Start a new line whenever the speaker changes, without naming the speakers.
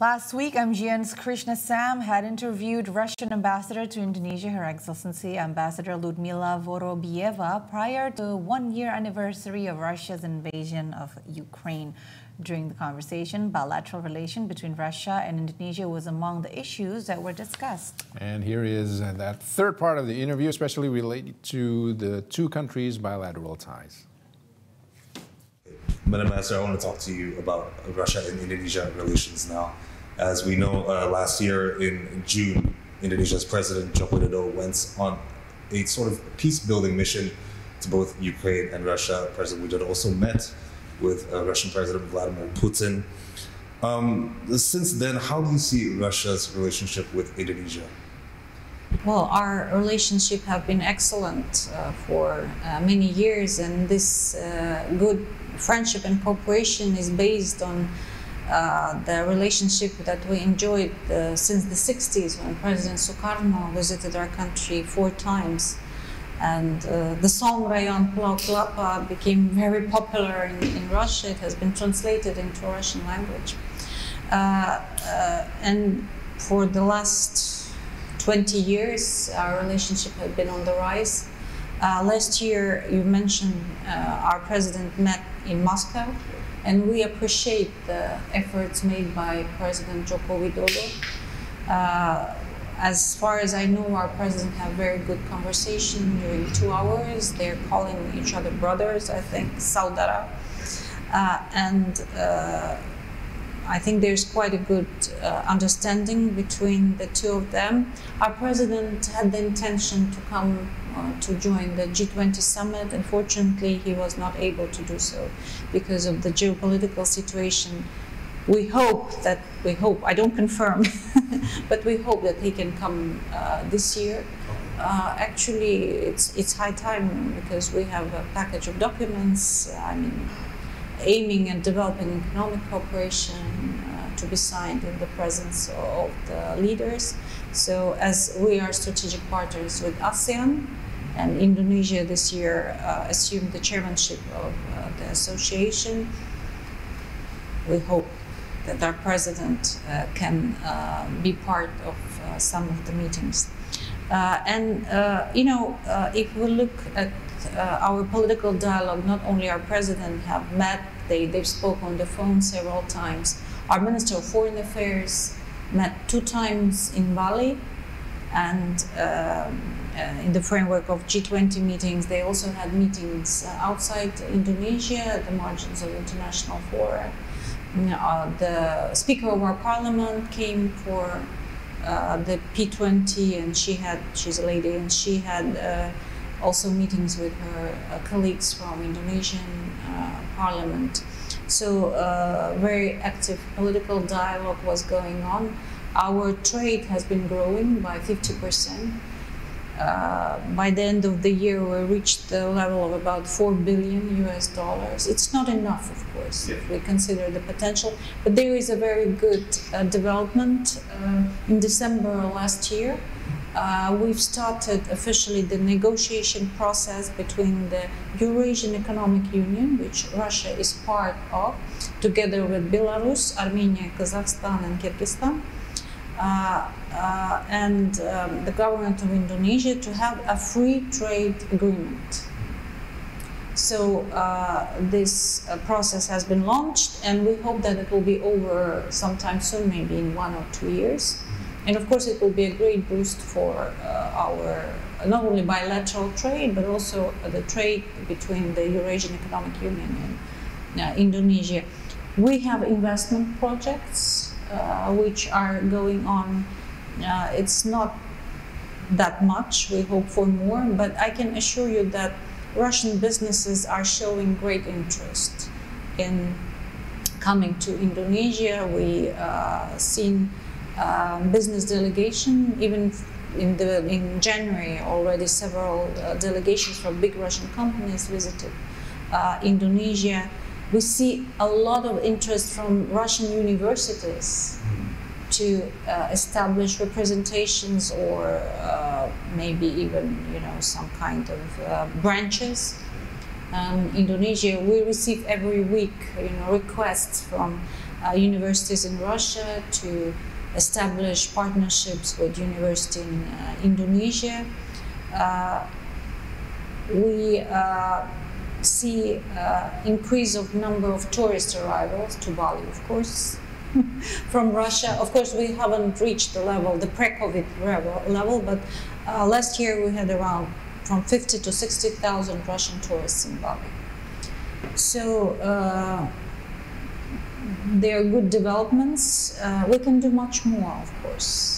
Last week, MGN's Krishna Sam had interviewed Russian ambassador to Indonesia, Her Excellency Ambassador Lydmila Vorobieva, prior to the one-year anniversary of Russia's invasion of Ukraine. During the conversation, bilateral relation between Russia and Indonesia was among the issues that were discussed.
And here is that third part of the interview, especially related to the two countries' bilateral ties.
Madam Ambassador, I want to talk to you about Russia and Indonesia relations now. As we know, last year in June, Indonesia's President Joko Widodo went on a sort of peace-building mission to both Ukraine and Russia. President Widodo also met with Russian President Vladimir Putin. Since then, how do you see Russia's relationship with Indonesia?
Well, our relationship have been excellent for many years, and this good friendship and cooperation is based on the relationship that we enjoyed since the 60s, when President Sukarno visited our country 4 times. And the song Rayon Pulau Kelapa became very popular in Russia. It has been translated into Russian language. And for the last 20 years, our relationship has been on the rise. Last year, you mentioned our president met in Moscow, and we appreciate the efforts made by President Joko Widodo. As far as I know, our president had very good conversation during 2 hours. They're calling each other brothers, I think, saudara. I think there's quite a good understanding between the two of them. Our president had the intention to come to join the G20 summit. Unfortunately, he was not able to do so because of the geopolitical situation. We hope, I don't confirm, but we hope that he can come this year. Actually, it's high time, because we have a package of documents, aiming at developing economic cooperation to be signed in the presence of the leaders. So as we are strategic partners with ASEAN, and Indonesia this year assumed the chairmanship of the association, we hope that our president can be part of some of the meetings. If we look at our political dialogue, not only our president have met, they've spoken on the phone several times. Our Minister of Foreign Affairs met 2 times in Bali, and in the framework of G20 meetings, they also had meetings outside Indonesia at the margins of international fora. The Speaker of our Parliament came for the P20, and she's a lady, and she had also meetings with her colleagues from Indonesian Parliament. So very active political dialogue was going on. Our trade has been growing by 50%. By the end of the year, we reached the level of about $4 billion US. It's not enough, of course, if we consider the potential, but there is a very good development. In December last year, we've started officially the negotiation process between the Eurasian Economic Union, which Russia is part of, together with Belarus, Armenia, Kazakhstan, and Kyrgyzstan, and the government of Indonesia, to have a free trade agreement. So this process has been launched, and we hope that it will be over sometime soon, maybe in 1 or 2 years. And of course, it will be a great boost for our not only bilateral trade, but also the trade between the Eurasian Economic Union and Indonesia. We have investment projects which are going on. It's not that much, we hope for more, but I can assure you that Russian businesses are showing great interest in coming to Indonesia. We seen business delegation, even in January already several delegations from big Russian companies visited Indonesia. We see a lot of interest from Russian universities to establish representations, or maybe even some kind of branches. Indonesia, we receive every week requests from universities in Russia, to establish partnerships with universities in Indonesia. We see increase of number of tourist arrivals to Bali, of course, from Russia. Of course, we haven't reached the level, the pre-COVID level, but last year we had around from 50 to 60,000 Russian tourists in Bali. So there are good developments. We can do much more, of course.